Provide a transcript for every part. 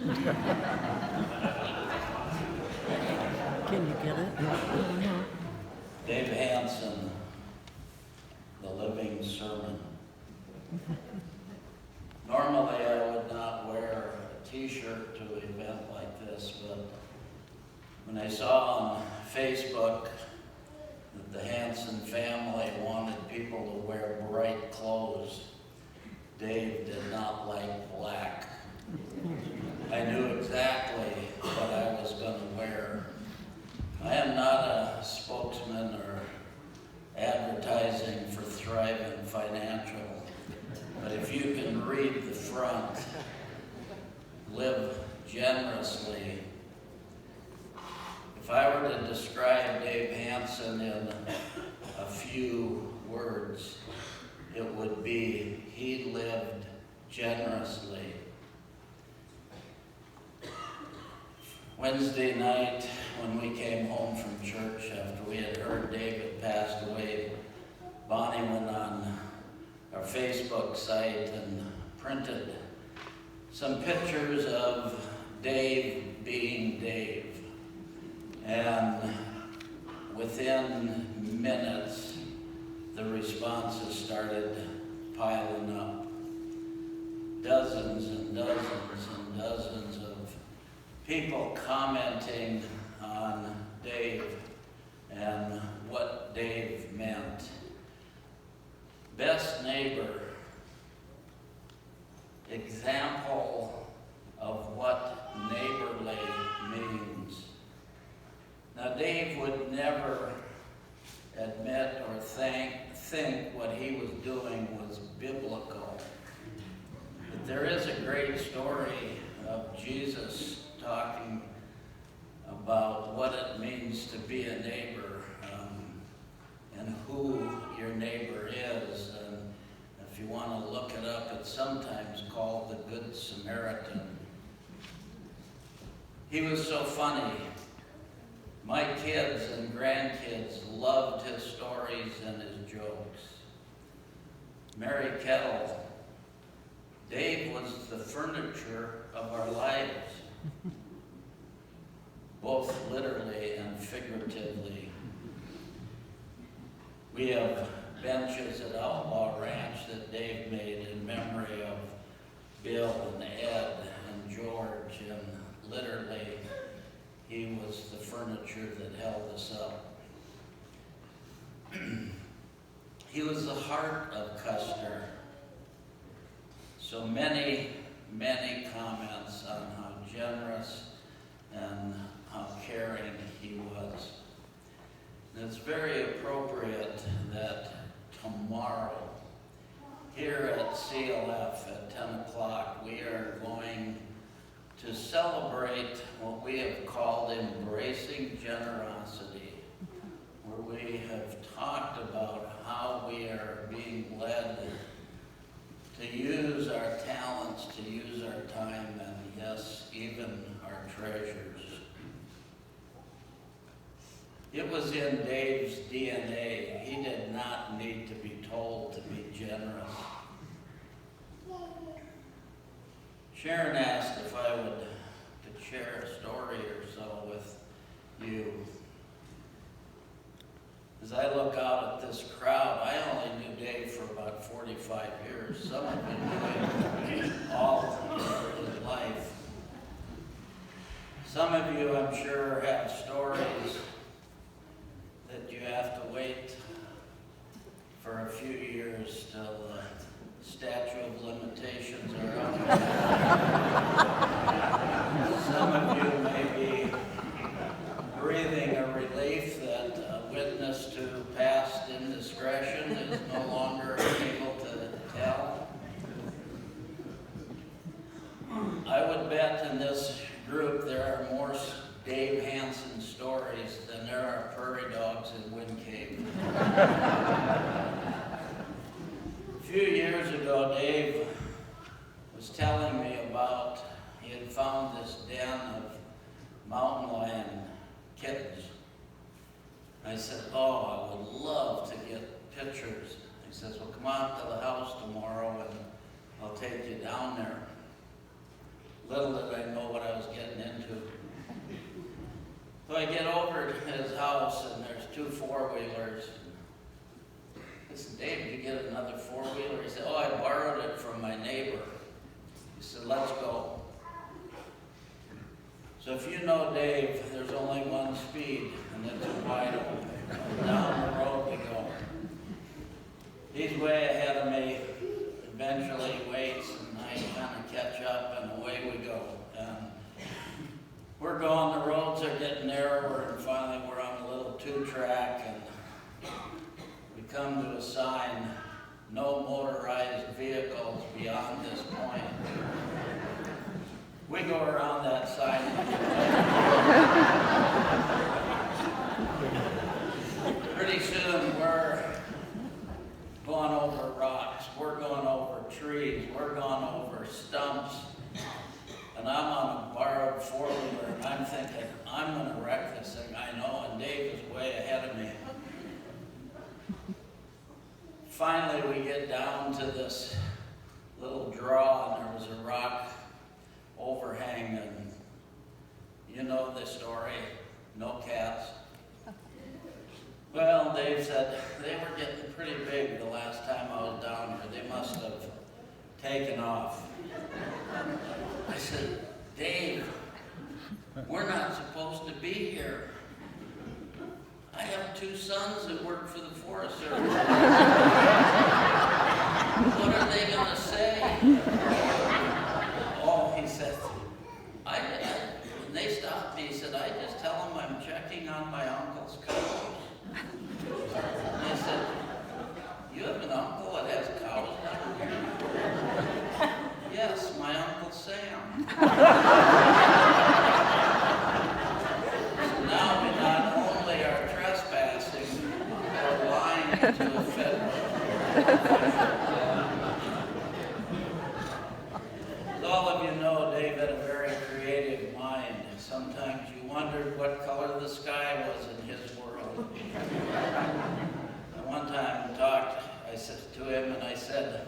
Can you get it? Dave Hansen, The Living Sermon. Normally I would not wear a t-shirt to an event like this, but when I saw on Facebook that the Hansen family wanted people to wear bright clothes, Dave did not like black. I knew exactly what I was going to wear. I am not a spokesman or advertising for Thriving Financial, but if you can read the front, live generously. If I were to describe Dave Hansen in a few words, it would be he lived generously. Wednesday night, when we came home from church after we had heard David passed away, Bonnie went on our Facebook site and printed some pictures of Dave being Dave. And within minutes, the responses started piling up. Dozens and dozens and dozens of people commenting on Dave and what Dave meant. Best neighbor, example of what neighborly means. Now, Dave would never admit or think what he was doing was biblical. But there is a great story of Jesus talking about what it means to be a neighbor and who your neighbor is. And if you want to look it up, it's sometimes called the Good Samaritan. He was so funny. My kids and grandkids loved his stories and his jokes. Mary Kettle, Dave was the furniture of our lives, both literally and figuratively. We have benches at Outlaw Ranch that Dave made in memory of Bill and Ed and George, and literally he was the furniture that held us up. He was the heart of Custer. So many, many comments on how generous and how caring he was. And it's very appropriate that tomorrow, here at CLF at 10 o'clock, we are going to celebrate what we have called Embracing Generosity, where we have talked about how we are being led to use our talents, to use our time, and yes, even our treasures. It was in Dave's DNA. He did not need to be told to be generous. Sharon asked if I could share a story or so with you. As I look out at this crowd, I only knew Dave for about 45 years. Some have been doing all of his life. Some of you, I'm sure, have stories that you have to wait for a few years till the statute of limitations are up. Some of you may be breathing a relief that a witness to past indiscretion is no longer able to tell. I would bet in this group there are more Dave Hansen stories than there are prairie dogs in Wind Cave. A few years ago, Dave was telling me about he had found this den of mountain lion kittens. I said, oh, I would love to get pictures. He says, well, come out to the house tomorrow and I'll take you down there. Little did I know what So I get over to his house, and there's 2 4-wheelers. I said, Dave, did you get another 4-wheeler? He said, oh, I borrowed it from my neighbor. He said, let's go. So if you know Dave, there's only one speed, and it's a wide open. Down the road we go. He's way ahead of me. Eventually he waits, and I kind of catch up, and away we go. And we're going, the roads are getting narrower, and finally we're on a little 2-track, and we come to a sign, no motorized vehicles beyond this point. We go around that sign. Pretty soon we're going over rocks, we're going over trees, we're going over stumps, and I'm on a borrowed 4-wheeler, and I'm thinking, I'm going to wreck this thing, I know, and Dave is way ahead of me. Finally, we get down to this little draw, and there was a rock overhang, and you know the story, no cats. Well, Dave said they were getting pretty big the last time I was down here. They must have taken off. I said, Dave, we're not supposed to be here. I have 2 sons that work for the Forest Service. What are they going to say? Oh, he said, when they stopped me, he said, I just tell them I'm checking on my uncle's cows. And I said, you have an uncle that has cows down here? Yes, my Uncle Sam. So now we not only are trespassing, we're lying to a federal. As all of you know, Dave had a very creative mind. Sometimes you wondered what color the sky was in his world. And one time I said to him, and I said,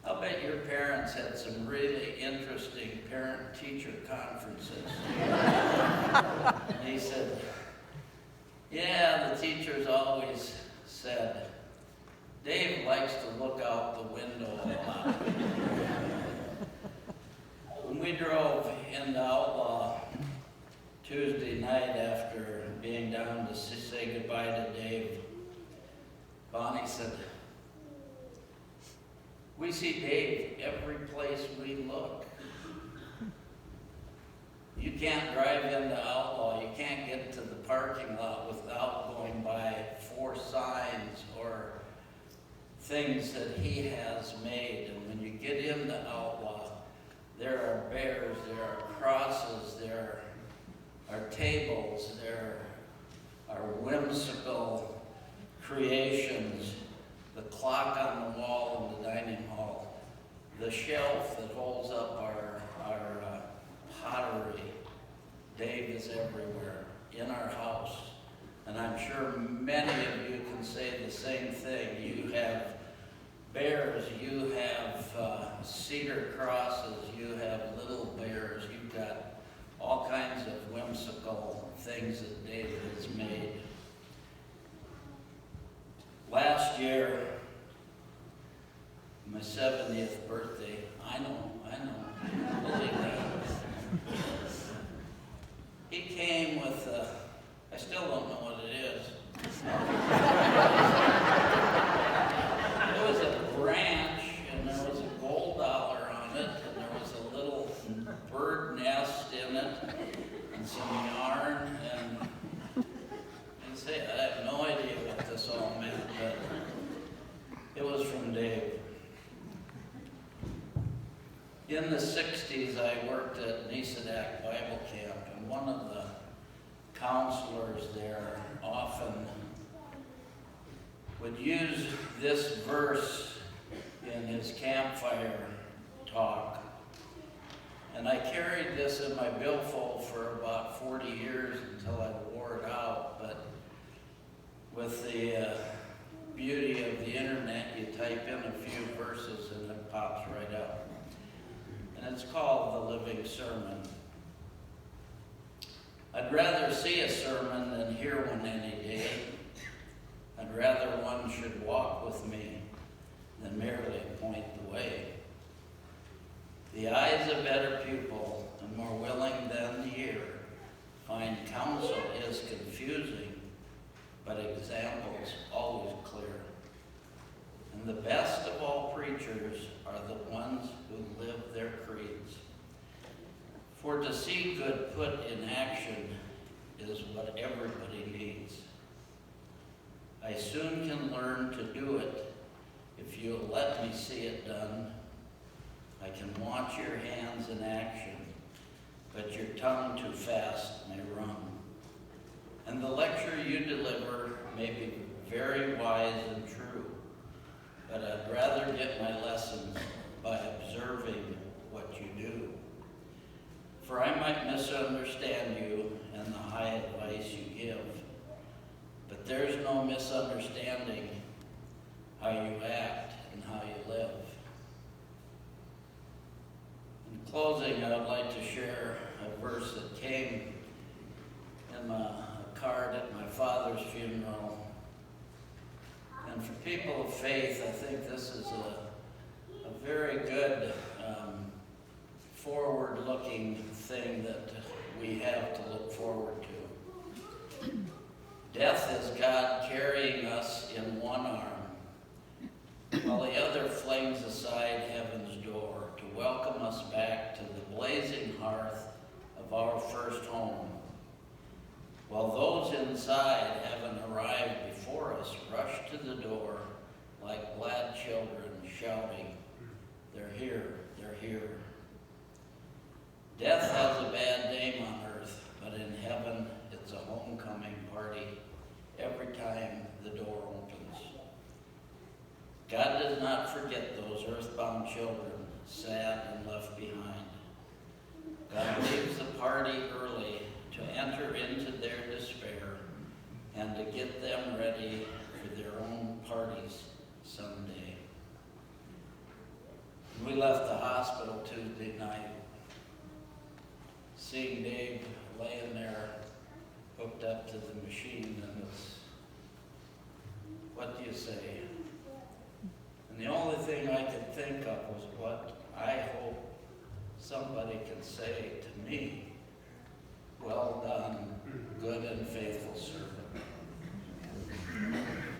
I'll bet your parents had some really interesting parent-teacher conferences. And he said, yeah, the teachers always said, Dave likes to look out the window a lot. When we drove into Outlaw Tuesday night after being down to say goodbye to Dave, Bonnie said, we see Dave every place we look. You can't drive into Outlaw, you can't get to the parking lot without going by 4 signs or things that he has made. And when you get into Outlaw, there are bears, there are crosses, there are tables, there are whimsical creations, the clock on the wall in the dining hall, the shelf that holds up our pottery. Dave is everywhere in our house. And I'm sure many of you can say the same thing. You have bears, you have cedar crosses, you have little bears, you've got all kinds of whimsical things that David has made. Last year, my 70th birthday, I know, believe that. He came with, I still don't know what it is. It was a branch, and there was a gold dollar on it, and there was a little bird nest in it, and some yarn, and I have no idea what this all meant, but it was from Dave. In the 60s, I worked at Nisadak Bible Camp, and one of the counselors there often would use this verse in his campfire talk. And I carried this in my billfold for about 40 years until I wore it out. But with the beauty of the internet, you type in a few verses and it pops right up. And it's called The Living Sermon. I'd rather see a sermon than hear one any day. I'd rather one should walk with me than merely point the way. The eyes of better pupil, and more willing than the ear, find counsel is confusing, but examples always clear. And the best of all preachers are the ones who live their creeds. For to see good put in action is what everybody needs. I soon can learn to do it if you'll let me see it done. I can watch your hands in action, but your tongue too fast may run. And the lecture you deliver may be very wise and true, but I'd rather get my lessons by observing what you do. For I might misunderstand you and the high advice you give, but there's no misunderstanding how you act and how you live. In closing, I would like to share a verse that came in a card at my father's funeral. And for people of faith, I think this is a very good forward-looking thing that we have to look forward to. Death is God carrying us in one arm, while the other flings aside heaven's door to welcome us back to the blazing hearth of our first home. While those inside haven't arrived before us rush to the door like glad children shouting, "They're here, they're here." Death has a bad name on earth, but in heaven it's a homecoming party every time the door opens. God does not forget those earthbound children, sad and left behind. God leaves the party early to enter into their despair and to get them ready for their own parties someday. We left the hospital Tuesday night, seeing Dave laying there hooked up to the machine, and it's, what do you say? And the only thing I could think of was what I hope somebody can say to me: "Well done, good and faithful servant."